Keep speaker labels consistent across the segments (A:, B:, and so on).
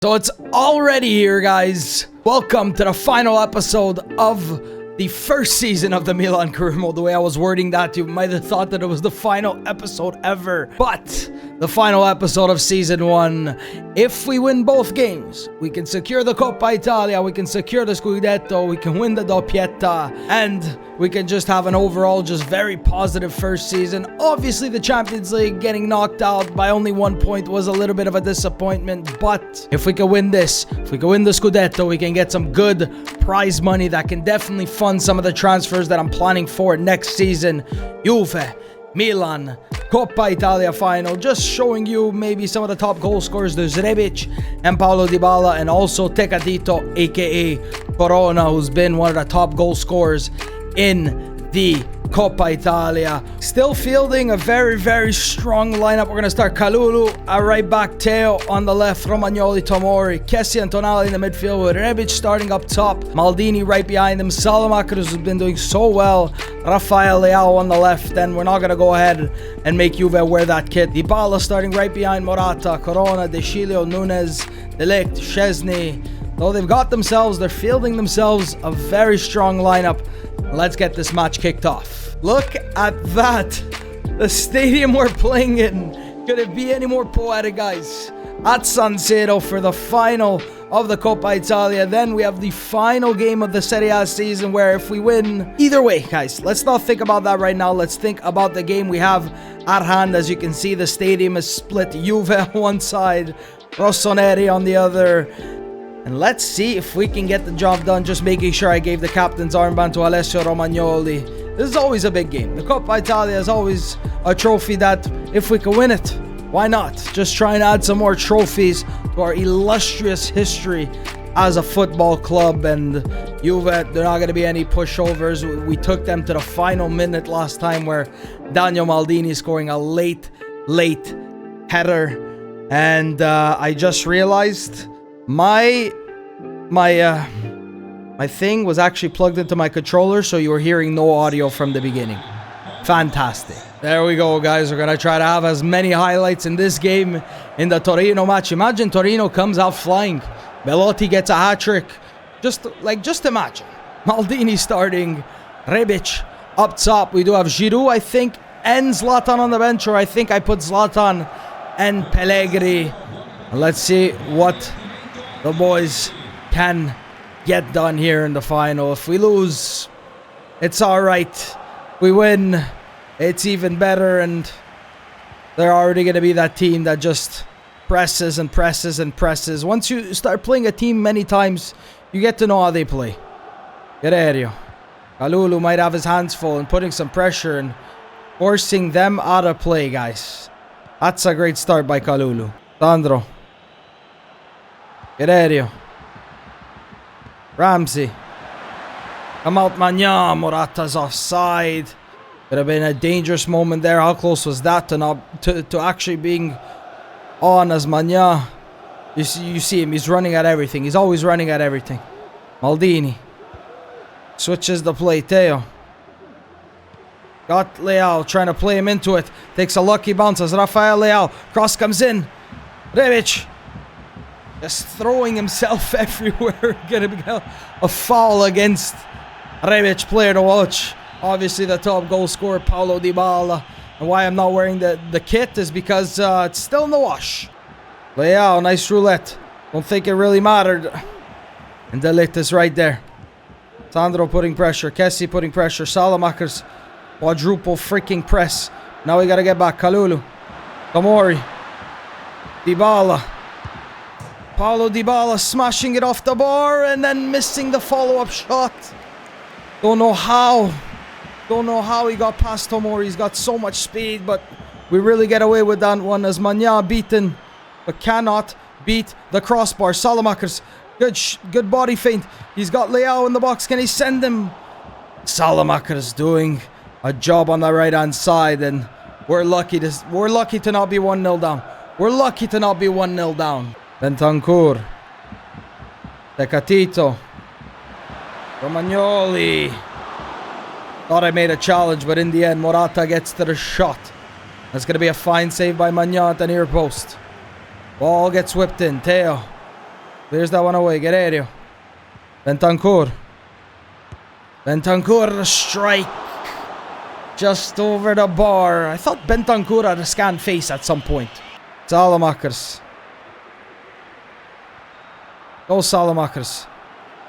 A: So it's already here, guys. Welcome to the final episode of the first season of the Milan career mode. The way I was wording that, you might have thought that it was the final episode ever. But the final episode of season 1. If we win both games, we can secure the Coppa Italia, we can secure the Scudetto, we can win the doppietta, and we can just have an overall just very positive first season. Obviously, the Champions League getting knocked out by only 1 point was a little bit of a disappointment. But if we can win this, if we can win the Scudetto, we can get some good prize money that can definitely fund some of the transfers that I'm planning for next season. Juve, Milan, Coppa Italia Final, just showing you maybe some of the top goal scorers. There's Rebic and Paulo Dybala, and also Scudetto, aka Corona, who's been one of the top goal scorers in the Coppa Italia. Still fielding a very strong lineup. We're going to start Kalulu at right back, Teo on the left, Romagnoli, Tomori, Kessie and Tonali in the midfield with Rebic starting up top, Maldini right behind him, Salamaker has been doing so well, Rafael Leao on the left, and we're not going to go ahead and make Juve wear that kit. Dybala starting right behind Morata, Corona, De Sciglio, Nunes, De Ligt, Szczesny. Though they're fielding themselves a very strong lineup. Let's get this match kicked off. Look at that. The stadium we're playing in. Could it be any more poetic, guys? At San Siro for the final of the Coppa Italia. Then we have the final game of the Serie A season, where if we win, either way, guys, let's not think about that right now. Let's think about the game we have at hand. As you can see, the stadium is split. Juve on one side, Rossoneri on the other. And let's see if we can get the job done. Just making sure I gave the captain's armband to Alessio Romagnoli. This is always a big game. The Coppa Italia is always a trophy that, if we can win it, why not? Just try and add some more trophies to our illustrious history as a football club. And Juve, they're not going to be any pushovers. We took them to the final minute last time, where Daniel Maldini scoring a late header. And I just realized my thing was actually plugged into my controller, so you were hearing no audio from the beginning. Fantastic. There we go, guys. We're gonna try to have as many highlights in this game in the Torino match. Imagine Torino comes out flying, Belotti gets a hat-trick. Just imagine Maldini starting, Rebic up top. We do have Giroud, I think, and Zlatan on the bench, or I think I put Zlatan and Pellegrini. Let's see what the boys can get done here in the final. If we lose, it's alright. We win, it's even better. And they're already going to be that team that just presses and presses and presses. Once you start playing a team many times, you get to know how they play. Guerreiro. Kalulu might have his hands full and putting some pressure and forcing them out of play, guys. That's a great start by Kalulu. Sandro. Guerreiro. Ramsey. Come out, Magnan. Morata's offside. Could have been a dangerous moment there. How close was that to actually being on as Magnan? You see him. He's running at everything. He's always running at everything. Maldini. Switches the play. Teo. Got Leao. Trying to play him into it. Takes a lucky bounce as Rafael Leao. Cross comes in. Rebic. Just throwing himself everywhere. Gonna be a foul against Rebic, player to watch. Obviously the top goal scorer, Paulo Dybala. And why I'm not wearing the kit is because it's still in the wash. Leao, nice roulette. Don't think it really mattered. And De Ligt is right there. Sandro putting pressure. Kessie putting pressure. Salamaker's quadruple freaking press. Now we gotta get back. Kalulu. Tomori. Dybala. Paulo Dybala smashing it off the bar and then missing the follow-up shot. Don't know how he got past Tomori. He's got so much speed, but we really get away with that one as Magnan beaten, but cannot beat the crossbar. Salamaker's good body feint. He's got Leao in the box. Can he send him? Salamaker's doing a job on the right-hand side, and we're lucky to not be 1-0 down. We're lucky to not be 1-0 down. Bentancur. Scudetto. Romagnoli. Thought I made a challenge, but in the end, Morata gets to the shot. That's going to be a fine save by Magnan at the near post. Ball gets whipped in. Teo. There's that one away. Guerrero. Bentancur. Bentancur, strike. Just over the bar. I thought Bentancur had a scanned face at some point. Salamakers. Go Salamakers.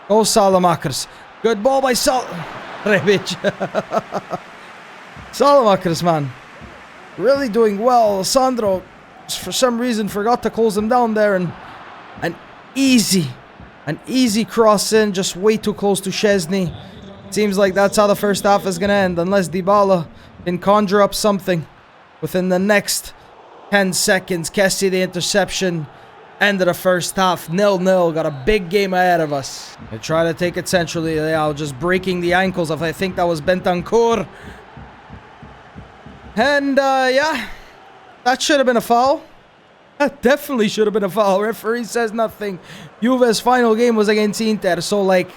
A: Go Salamakers. Good ball by Rebic. Salamakers, man. Really doing well. Sandro, for some reason, forgot to close him down there. And an easy cross in. Just way too close to Szczesny. Seems like that's how the first half is going to end. Unless Dybala can conjure up something within the next 10 seconds. Kessie, the interception. End of the first half. 0-0. Got a big game ahead of us. They try to take it centrally. Leao just breaking the ankles of, I think that was Bentancur. And, yeah. That should have been a foul. That definitely should have been a foul. Referee says nothing. Juve's final game was against Inter. So, like,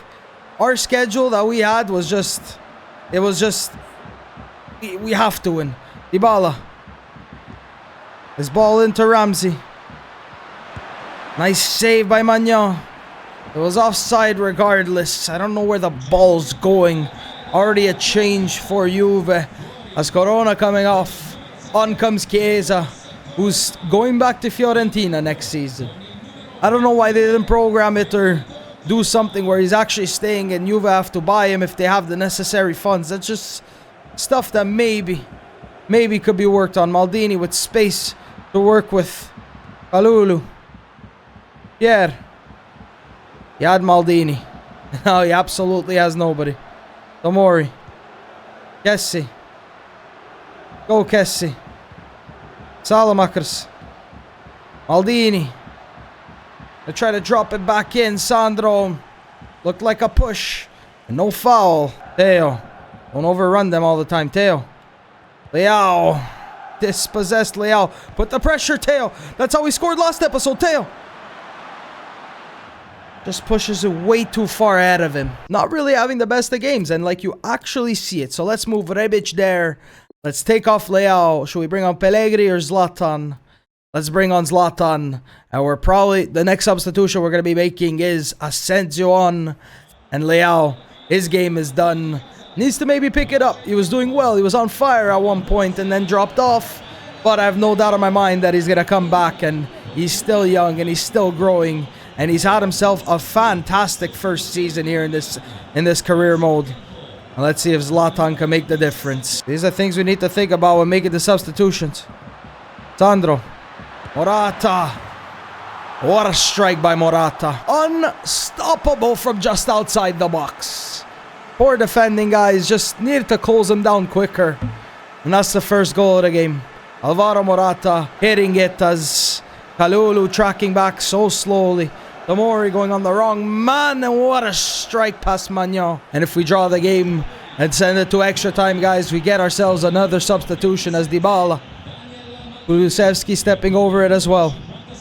A: our schedule that we had was just... It was just... We have to win. Dybala. His ball into Ramsey. Nice save by Magnan. It was offside regardless. I don't know where the ball's going. Already a change for Juve. As Corona coming off. On comes Chiesa, who's going back to Fiorentina next season. I don't know why they didn't program it or do something where he's actually staying and Juve have to buy him if they have the necessary funds. That's just stuff that maybe could be worked on. Maldini with space to work with. Kalulu. Pierre. He had Maldini. No, he absolutely has nobody. Tomori. Kessie. Go Kessie. Salamakers. Maldini. They try to drop it back in. Sandro. Looked like a push. And no foul. Theo. Don't overrun them all the time. Theo. Leao. Dispossessed Leao. Put the pressure, Theo. That's how we scored last episode, Theo. Just pushes it way too far ahead of him. Not really having the best of games. And like you actually see it. So let's move Rebic there. Let's take off Leao. Should we bring on Pellegrini or Zlatan? Let's bring on Zlatan. And we're probably... The next substitution we're going to be making is Asensio on. And Leao. His game is done. Needs to maybe pick it up. He was doing well. He was on fire at one point and then dropped off. But I have no doubt in my mind that he's going to come back. And he's still young and he's still growing. And he's had himself a fantastic first season here in this career mode. And let's see if Zlatan can make the difference. These are things we need to think about when making the substitutions. Sandro. Morata. What a strike by Morata. Unstoppable from just outside the box. Poor defending, guys. Just need to close him down quicker. And that's the first goal of the game. Alvaro Morata hitting it as Kalulu tracking back so slowly. Tomori going on the wrong man, and what a strike past Magnan. And if we draw the game and send it to extra time, guys, we get ourselves another substitution as Dybala. Kulusevski stepping over it as well.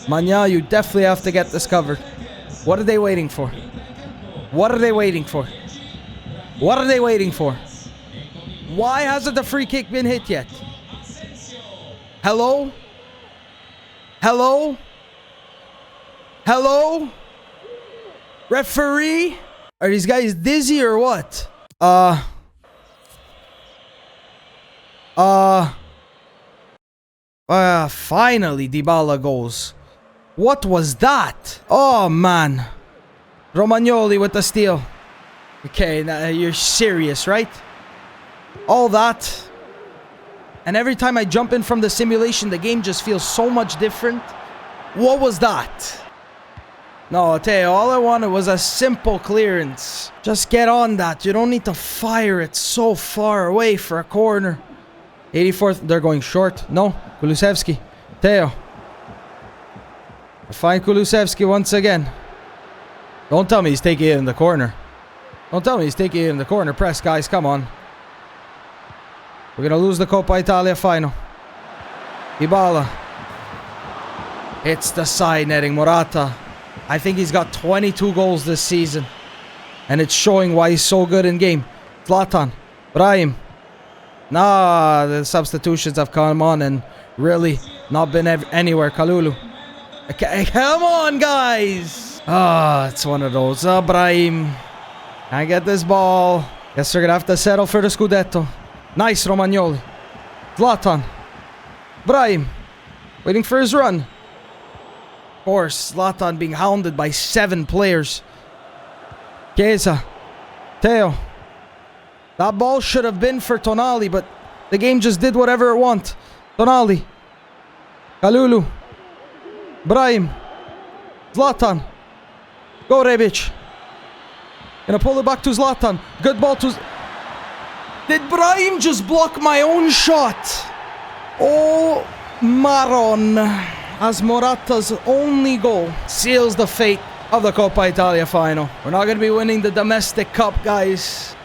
A: Magnan, you definitely have to get this covered. What are they waiting for? What are they waiting for? What are they waiting for? Why hasn't the free kick been hit yet? Hello? Hello? Hello? Referee? Are these guys dizzy or what? Finally Dybala goes. What was that? Oh, man. Romagnoli with the steal. Okay, now you're serious, right? All that. And every time I jump in from the simulation, the game just feels so much different. What was that? No, Teo, all I wanted was a simple clearance. Just get on that. You don't need to fire it so far away for a corner. 84th, they're going short. No, Kulusevski. Teo. Find Kulusevski once again. Don't tell me he's taking it in the corner. Don't tell me he's taking it in the corner. Press, guys, come on. We're going to lose the Coppa Italia Final. Dybala. It's the side netting. Morata. I think he's got 22 goals this season. And it's showing why he's so good in game. Zlatan. Brahim. Nah, the substitutions have come on and really not been anywhere. Kalulu. Okay, come on, guys. Ah, it's one of those. Brahim. I get this ball. Guess they're gonna have to settle for the Scudetto. Nice, Romagnoli. Zlatan. Brahim. Waiting for his run. Of course, Zlatan being hounded by 7 players. Chiesa. Theo. That ball should have been for Tonali, but the game just did whatever it want. Tonali. Kalulu. Brahim. Zlatan. Go, Rebic. Gonna pull it back to Zlatan. Good ball to... Did Brahim just block my own shot? Oh, Maron. As Morata's only goal seals the fate of the Coppa Italia Final. We're not gonna be winning the domestic cup, guys.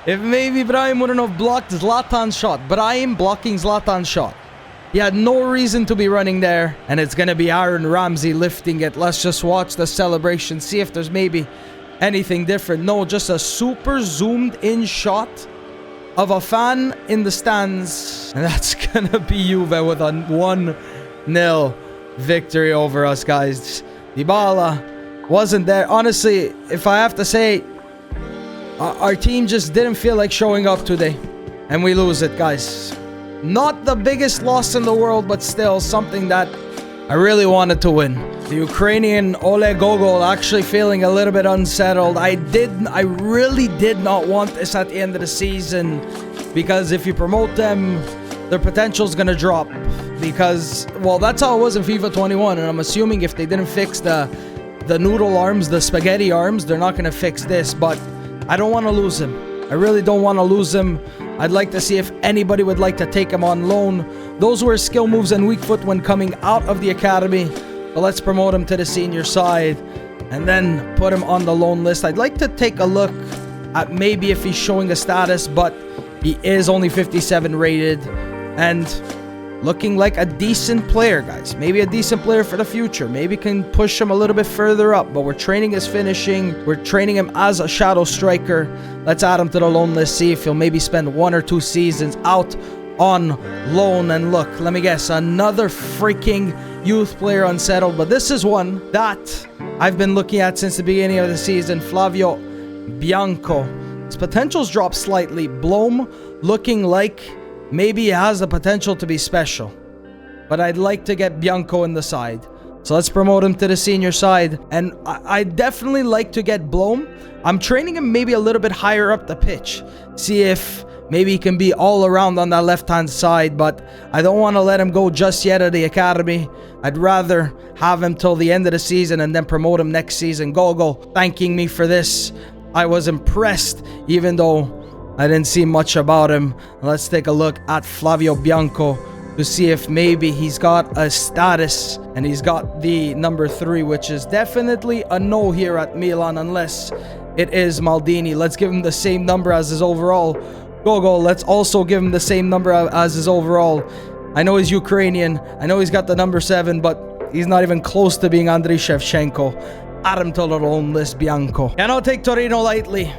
A: If maybe Brahim wouldn't have blocked Zlatan's shot. Brahim blocking Zlatan's shot. He had no reason to be running there. And it's going to be Aaron Ramsey lifting it. Let's just watch the celebration. See if there's maybe anything different. No, just a super zoomed in shot of a fan in the stands. And that's going to be Juve with a 1-0 victory over us, guys. Dybala wasn't there. Honestly, if I have to say, our team just didn't feel like showing up today. And we lose it, guys. Not the biggest loss in the world, but still something that I really wanted to win. The Ukrainian Oleg Gogol actually feeling a little bit unsettled. I really did not want this at the end of the season, because if you promote them, their potential is going to drop. Because, well, that's how it was in FIFA 21, and I'm assuming if they didn't fix the noodle arms, the spaghetti arms, they're not going to fix this. But I don't want to lose him. I really don't want to lose him. I'd like to see if anybody would like to take him on loan. Those were skill moves and weak foot when coming out of the academy. But let's promote him to the senior side and then put him on the loan list. I'd like to take a look at maybe if he's showing a status, but he is only 57 rated and looking like a decent player, guys. Maybe a decent player for the future. Maybe can push him a little bit further up, but we're training his finishing. We're training him as a shadow striker. Let's add him to the loan list, see if he'll maybe spend 1 or 2 seasons out on loan. And look, let me guess, another freaking youth player unsettled, but this is one that I've been looking at since the beginning of the season. Flavio Bianco. His potential's dropped slightly. Blom looking like maybe he has the potential to be special, but I'd like to get Bianco in the side. So let's promote him to the senior side. And I definitely like to get Blom. I'm training him maybe a little bit higher up the pitch. See if maybe he can be all around on that left-hand side, but I don't want to let him go just yet at the academy. I'd rather have him till the end of the season and then promote him next season. Gogo thanking me for this. I was impressed, even though I didn't see much about him. Let's take a look at Flavio Bianco to see if maybe he's got a status, and he's got the number 3, which is definitely a no here at Milan unless it is Maldini. Let's give him the same number as his overall. Gogo, let's also give him the same number as his overall. I know he's Ukrainian. I know he's got the number 7, but he's not even close to being Andriy Shevchenko. Add him to the loan list, Bianco. Cannot take Torino lightly.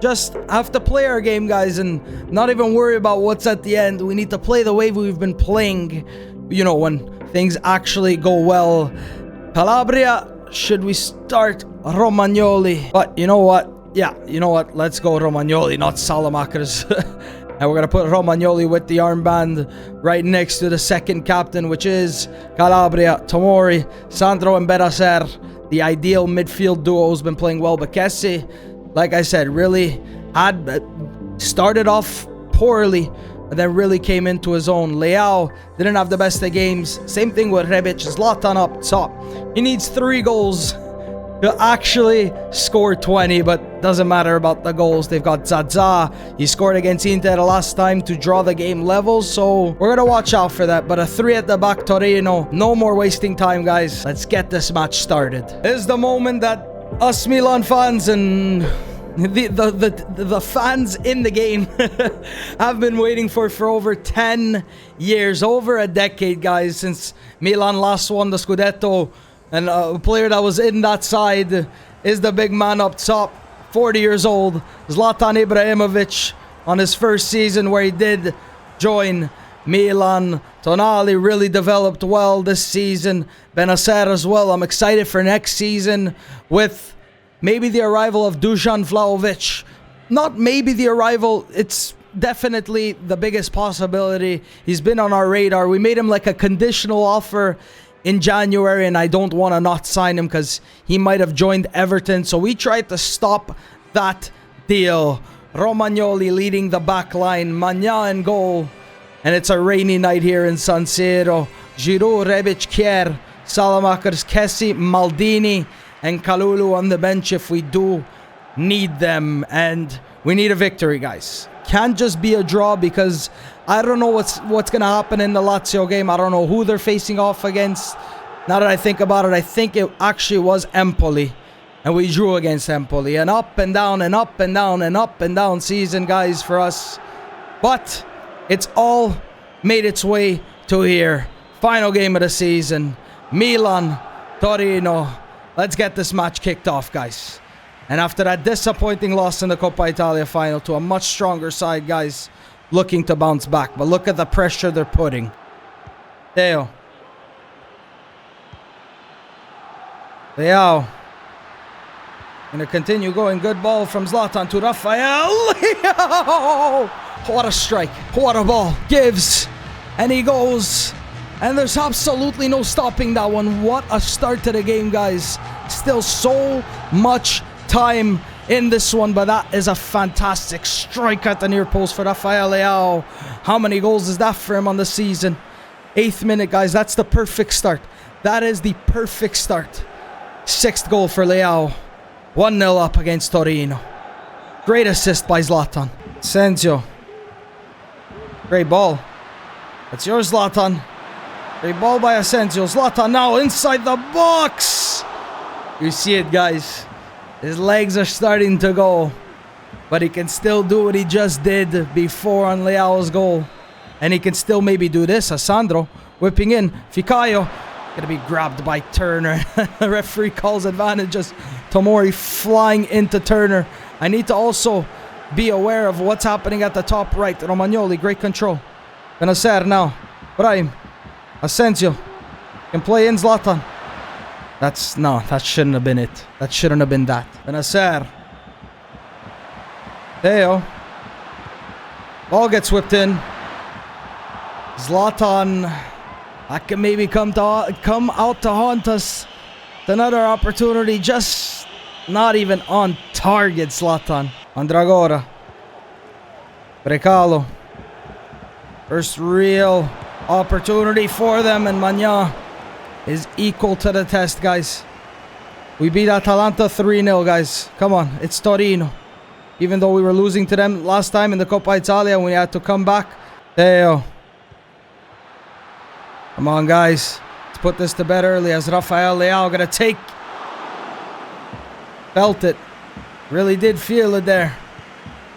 A: Just have to play our game, guys, and not even worry about what's at the end. We need to play the way we've been playing, you know, when things actually go well. Calabria, should we start Romagnoli? But you know what? Yeah, you know what? Let's go Romagnoli, not Salamakers. And we're going to put Romagnoli with the armband right next to the second captain, which is Calabria, Tomori, Sandro and Benacer. The ideal midfield duo has been playing well, but Kessie, like I said, really had started off poorly, but then really came into his own. Leao didn't have the best of games. Same thing with Rebic. Zlatan up top. He needs 3 goals to actually score 20, but doesn't matter about the goals. They've got Zaza. He scored against Inter last time to draw the game level, so we're going to watch out for that. But a 3 at the back Torino. No more wasting time, guys. Let's get this match started. This is the moment that us Milan fans and the fans in the game have been waiting for over 10 years, over a decade, guys, since Milan last won the Scudetto. And a player that was in that side is the big man up top, 40 years old, Zlatan Ibrahimovic, on his first season where he did join Milan. Tonali really developed well this season. Benacer as well. I'm excited for next season with maybe the arrival of Dusan Vlahovic. Not maybe the arrival, it's definitely the biggest possibility. He's been on our radar. We made him like a conditional offer in January, and I don't want to not sign him because he might have joined Everton. So we tried to stop that deal. Romagnoli leading the back line. Magna in goal. And it's a rainy night here in San Siro. Giroud, Rebic, Kjaer, Salamakers, Kessie, Maldini, and Kalulu on the bench if we do need them. And we need a victory, guys. Can't just be a draw because I don't know what's going to happen in the Lazio game. I don't know who they're facing off against. Now that I think about it, I think it actually was Empoli. And we drew against Empoli. An up and down and up and down and up and down season, guys, for us. But it's all made its way to here. Final game of the season. Milan, Torino. Let's get this match kicked off, guys. And after that disappointing loss in the Coppa Italia Final to a much stronger side, guys, looking to bounce back. But look at the pressure they're putting. Leao. Gonna continue going. Good ball from Zlatan to Rafael. Leao! What a strike. What a ball. Gives. And he goes. And there's absolutely no stopping that one. What a start to the game, guys. Still so much time in this one, but that is a fantastic strike at the near post for Rafael Leao. How many goals is that for him on the season? 8th minute, guys. That's the perfect start. That is the perfect start. 6th goal for Leao. 1-0 up against Torino. Great assist by Zlatan. Sensio. Great ball. That's yours, Zlatan. Great ball by Asensio. Zlatan now inside the box. You see it, guys. His legs are starting to go. But he can still do what he just did before on Leao's goal. And he can still maybe do this. Sandro whipping in. Ficaio. Gonna be grabbed by Turner. The referee calls advantage as Tomori flying into Turner. I need to also be aware of what's happening at the top right. Romagnoli, great control. Benacer now. Brahim. Asensio. Can play in Zlatan. That shouldn't have been it. That shouldn't have been that. Benacer. Theo. Ball gets whipped in. Zlatan. That can maybe come out to haunt us. It's another opportunity. Just not even on target, Zlatan. Andragora. Brecalo. First real opportunity for them, and Magna is equal to the test, guys. We beat Atalanta 3-0, guys. Come on, it's Torino. Even though we were losing to them last time in the Coppa Italia, we had to come back. Theo. Come on, guys. Let's put this to bed early as Rafael Leao gonna take. Felt it. Really did feel it there.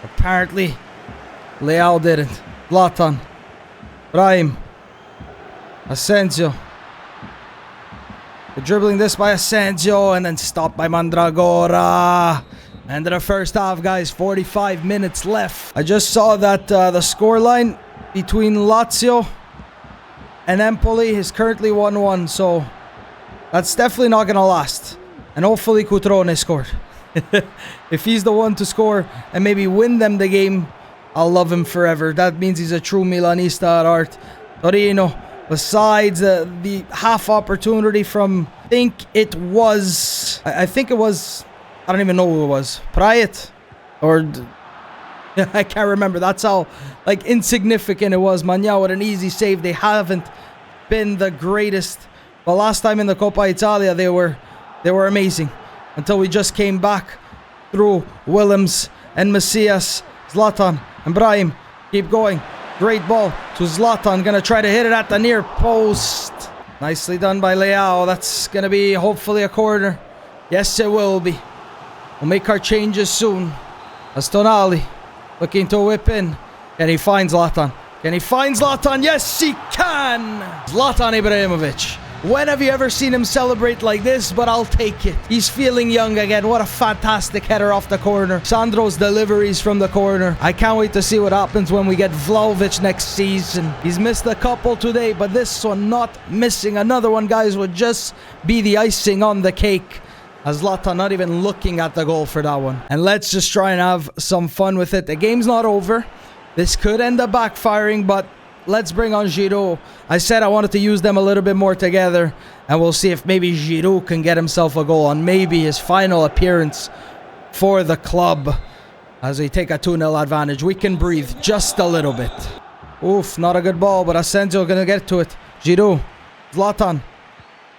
A: Apparently, Leao didn't. Zlatan. Brahim. Asensio. They're dribbling this by Asensio and then stopped by Mandragora. End of the first half, guys. 45 minutes left. I just saw that the scoreline between Lazio and Empoli is currently 1-1, so that's definitely not going to last. And hopefully Cutrone scored. If he's the one to score and maybe win them the game, I'll love him forever. That means he's a true Milanista at heart. Torino, besides the half opportunity from, I think it was, I don't even know who it was. Prayet? Or, I can't remember. That's how, like, insignificant it was. Magna with an easy save. They haven't been the greatest. But last time in the Coppa Italia, they were amazing. Until we just came back through Willems and Macias. Zlatan and Brahim keep going. Great ball to Zlatan. Gonna try to hit it at the near post. Nicely done by Leao. That's gonna be hopefully a corner. Yes, it will be. We'll make our changes soon. As Tonali looking to whip in. Can he find Zlatan? Can he find Zlatan? Yes, he can! Zlatan Ibrahimovic When have you ever seen him celebrate like this? But I'll take it. He's feeling young again. What a fantastic header off the corner. Sandro's deliveries from the corner. I can't wait to see what happens when we get Vlahovic next season. He's missed a couple today, but this one not missing. Another one, guys, would just be the icing on the cake. As Zlatan not even looking at the goal for that one. And let's just try and have some fun with it. The game's not over. This could end up backfiring, but let's bring on Giroud. I said I wanted to use them a little bit more together. And we'll see if maybe Giroud can get himself a goal on maybe his final appearance for the club. As we take a 2-0 advantage. We can breathe just a little bit. Oof, not a good ball, but Asensio going to get to it. Giroud. Zlatan.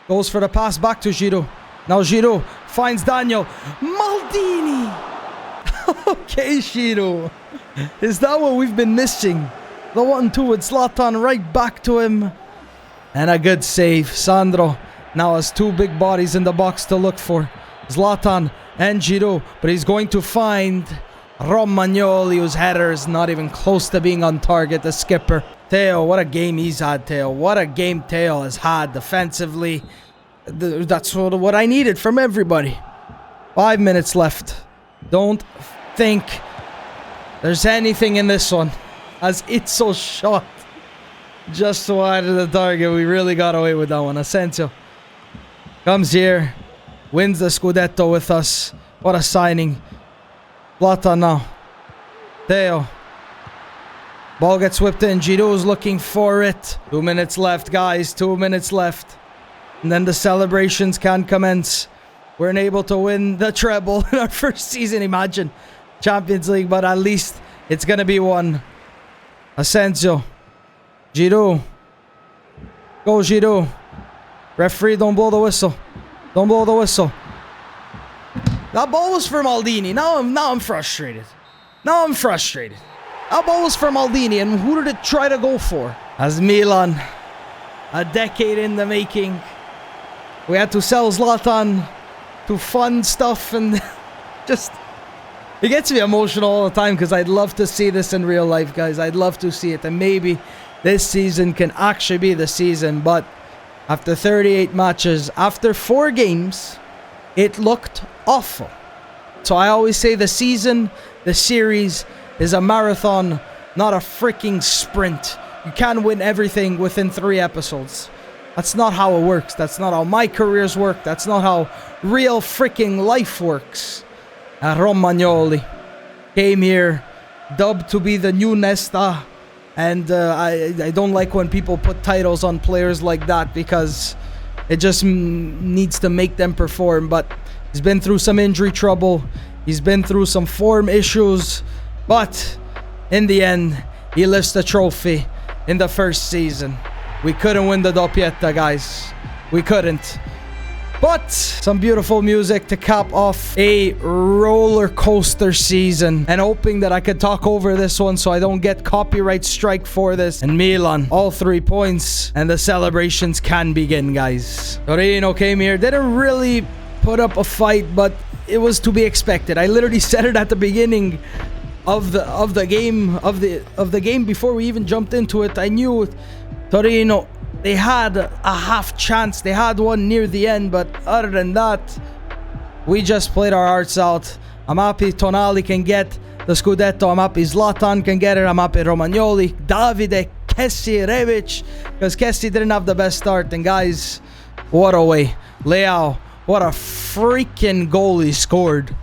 A: Goes for the pass back to Giroud. Now Giroud finds Daniel. Maldini! Okay, Giroud. Is that what we've been missing? The 1-2 with Zlatan right back to him. And a good save. Sandro now has two big bodies in the box to look for. Zlatan and Giroud. But he's going to find Romagnoli, whose header is not even close to being on target. The skipper. Theo, what a game he's had, Theo. What a game Theo has had defensively. That's what I needed from everybody. 5 minutes left. Don't think there's anything in this one. As Itzo shot just wide of the target. We really got away with that one. Asensio comes here. Wins the Scudetto with us. What a signing. Zlatan now. Theo. Ball gets whipped in. Giroud's looking for it. 2 minutes left, guys. 2 minutes left. And then the celebrations can commence. We're unable to win the treble in our first season. Imagine. Champions League, but at least it's going to be one. Asensio. Giroud. Go, Giroud. Referee, don't blow the whistle. Don't blow the whistle. That ball was for Maldini. Now I'm frustrated. Now I'm frustrated. That ball was for Maldini, and who did it try to go for? As Milan, a decade in the making. We had to sell Zlatan to fund stuff, and just... It gets me emotional all the time because I'd love to see this in real life, guys. I'd love to see it. And maybe this season can actually be the season. But after 38 matches, after 4 games, it looked awful. So I always say the season, the series, is a marathon, not a freaking sprint. You can't win everything within 3 episodes. That's not how it works. That's not how my careers work. That's not how real freaking life works. Romagnoli came here, dubbed to be the new Nesta, and I don't like when people put titles on players like that because it just needs to make them perform. But he's been through some injury trouble, he's been through some form issues, but in the end he lifts the trophy in the first season. We couldn't win the doppietta, guys. We couldn't. But some beautiful music to cap off a roller coaster season, and hoping that I could talk over this one so I don't get copyright strike for this. And Milan, all 3 points, and the celebrations can begin, guys. Torino came here, didn't really put up a fight, but it was to be expected. I literally said it at the beginning of the game before we even jumped into it. I knew Torino, they had a half chance. They had one near the end, but other than that, we just played our hearts out. I'm happy Tonali can get the Scudetto. I'm happy Zlatan can get it. I'm happy Romagnoli, Davide, Kessie, Rebic, because Kessie didn't have the best start. And guys, what a way. Leao, what a freaking goal he scored.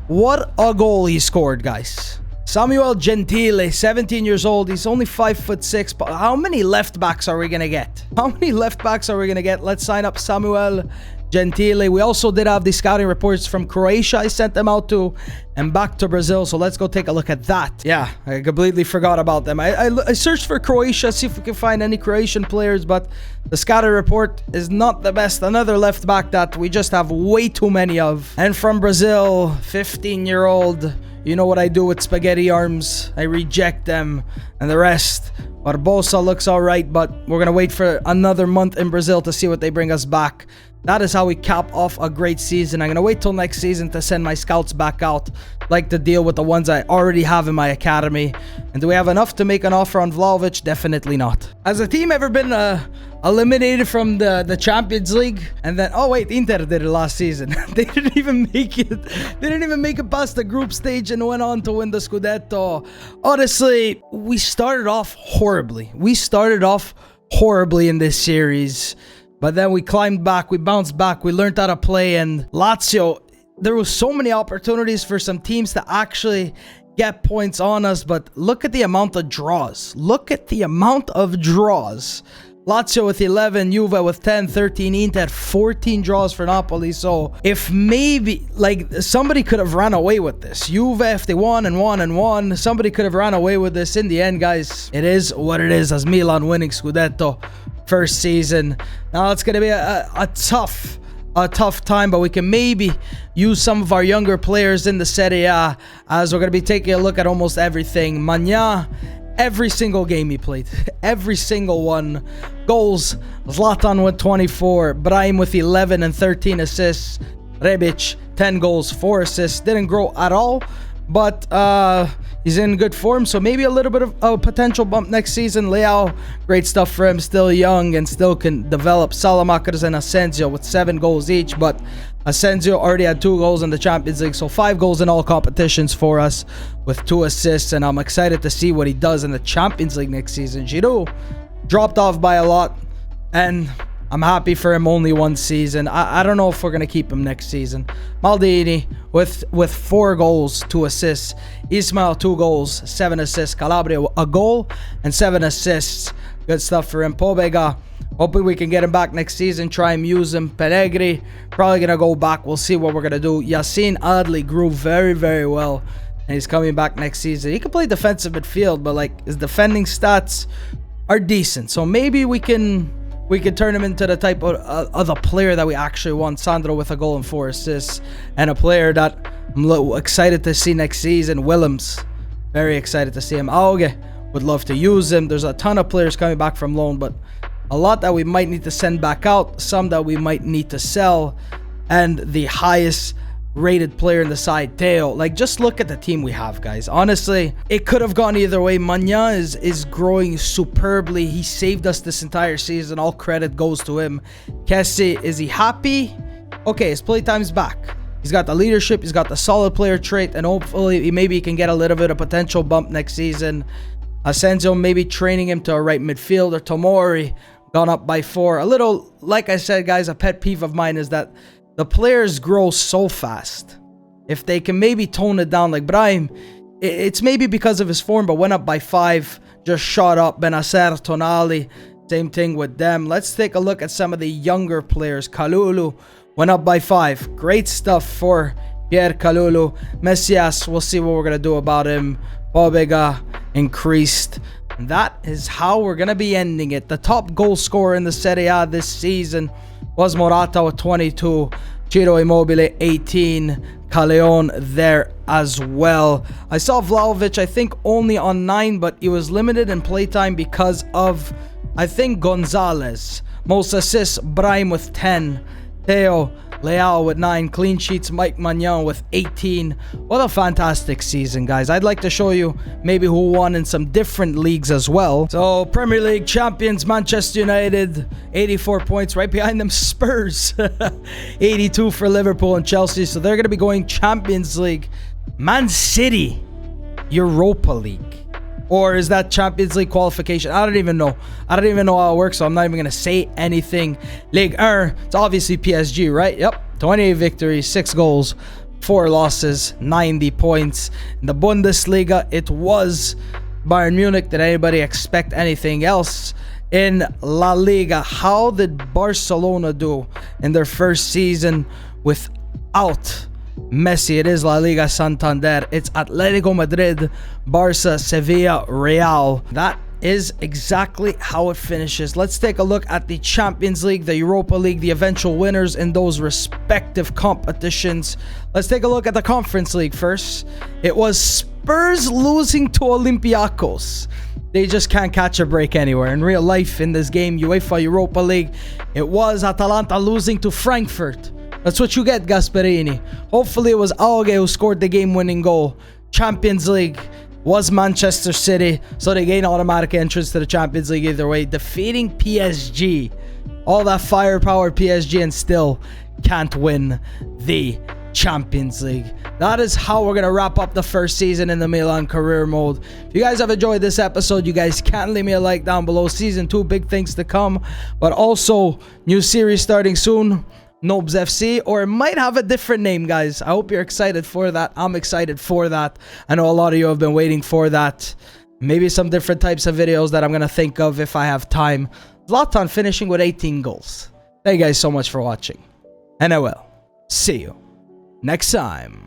A: What a goal he scored, guys. Samuel Gentile, 17 years old. He's only 5'6". But how many left backs are we going to get? How many left backs are we going to get? Let's sign up Samuel Gentile. We also did have the scouting reports from Croatia. I sent them out to and back to Brazil. So let's go take a look at that. Yeah, I completely forgot about them. I searched for Croatia, see if we can find any Croatian players, but the scouting report is not the best. Another left back that we just have way too many of. And from Brazil, 15-year-old... You know what I do with spaghetti arms. I reject them. And the rest. Barbosa looks alright, but we're going to wait for another month in Brazil to see what they bring us back. that is how we cap off a great season. I'm going to wait till next season to send my scouts back out, like to deal with the ones I already have in my academy. And do we have enough to make an offer on Vlahovic? Definitely not. Has a team ever been eliminated from the Champions League? And then, oh wait, Inter did it last season. They didn't even make it. They didn't even make it past the group stage and went on to win the Scudetto. Honestly, we started off horribly. In this series. But then we climbed back, we bounced back, we learned how to play. And Lazio, there was so many opportunities for some teams to actually get points on us. But look at the amount of draws. Lazio with 11, Juve with 10, 13, Inter 14 draws for Napoli. So if maybe like somebody could have ran away with this, Juve, if they won, somebody could have ran away with this. In the end, guys, it is what it is, as Milan winning Scudetto first season. Now it's gonna be a tough time, but we can maybe use some of our younger players in the Serie A, as we're gonna be taking a look at almost everything. Magna, every single game he played, every single one. Goals, Zlatan with 24, Brahim with 11 and 13 assists, Rebic 10 goals, 4 assists. Didn't grow at all, but he's in good form, so maybe a little bit of a potential bump next season. Leao, great stuff for him, still young and still can develop. Salamakers and Asensio with 7 goals each, but Asensio already had 2 goals in the Champions League, so 5 goals in all competitions for us with 2 assists, and I'm excited to see what he does in the Champions League next season. Giroud dropped off by a lot, and I'm happy for him, only 1 season. I don't know if we're going to keep him next season. Maldini with 4 goals, 2 assists. Ismail, 2 goals, 7 assists. Calabria, a goal and 7 assists. Good stuff for him. Pobega, hoping we can get him back next season. Try and use him. Pellegrini, probably going to go back. We'll see what we're going to do. Yacine Adli grew very, very well, and he's coming back next season. He can play defensive midfield, but like his defending stats are decent. So maybe we can turn him into the type of the player that we actually want. Sandro with a goal and 4 assists. And a player that I'm excited to see next season, Willems. Very excited to see him. Auge, would love to use him. There's a ton of players coming back from loan, but a lot that we might need to send back out. Some that we might need to sell. And the highest rated player in the side, Theo. Like, just look at the team we have, guys. Honestly, it could have gone either way. Magna is growing superbly. He saved us this entire season. All credit goes to him. Kessie, is he happy? Okay, his playtime's back. He's got the leadership, he's got the solid player trait, and hopefully maybe he can get a little bit of potential bump next season. Asensio, maybe training him to a right midfielder. Tomori gone up by 4. A little, like I said, guys, a pet peeve of mine is that the players grow so fast. If they can maybe tone it down, like Brahim, it's maybe because of his form, but went up by 5, just shot up. Benacer, Tonali, same thing with them. Let's take a look at some of the younger players. Kalulu went up by 5. Great stuff for Pierre Kalulu. Messias, we'll see what we're going to do about him. Pobega increased. And that is how we're going to be ending it. The top goal scorer in the Serie A this season was Morata with 22, Ciro Immobile 18, Callejon there as well. I saw Vlahovic, I think, only on 9, but he was limited in playtime because of, I think, Gonzalez. Most assists, Brahim with 10, Theo, Leao with 9, clean sheets, Mike Magnan with 18. What a fantastic season, guys. I'd like to show you maybe who won in some different leagues as well. So, Premier League champions, Manchester United, 84 points. Right behind them, Spurs, 82 for Liverpool and Chelsea. So, they're going to be going Champions League. Man City, Europa League. Or is that Champions League qualification? I don't even know. I don't even know how it works, so I'm not even going to say anything. Ligue 1, it's obviously PSG, right? Yep. 28 victories, 6 goals, 4 losses, 90 points. In the Bundesliga, it was Bayern Munich. Did anybody expect anything else? In La Liga, how did Barcelona do in their first season without Messi? It is La Liga Santander. It's Atletico Madrid, Barca, Sevilla, Real. That is exactly how it finishes. Let's take a look at the Champions League, the Europa League, the eventual winners in those respective competitions. Let's take a look at the Conference League first. It was Spurs losing to Olympiacos. they just can't catch a break anywhere. In real life, in this game, UEFA Europa League, it was Atalanta losing to Frankfurt. That's what you get, Gasperini. Hopefully it was Auge who scored the game-winning goal. Champions League was Manchester City, so they gain automatic entrance to the Champions League either way. Defeating PSG. All that firepower PSG and still can't win the Champions League. That is how we're gonna wrap up the first season in the Milan career mode. If you guys have enjoyed this episode, you guys can leave me a like down below. Season 2, big things to come, but also new series starting soon, Nobs FC, or it might have a different name, guys. I hope you're excited for that. I'm excited for that. I know a lot of you have been waiting for that. Maybe some different types of videos that I'm gonna think of if I have time. Zlatan finishing with 18 goals. Thank you guys so much for watching, and I will see you next time.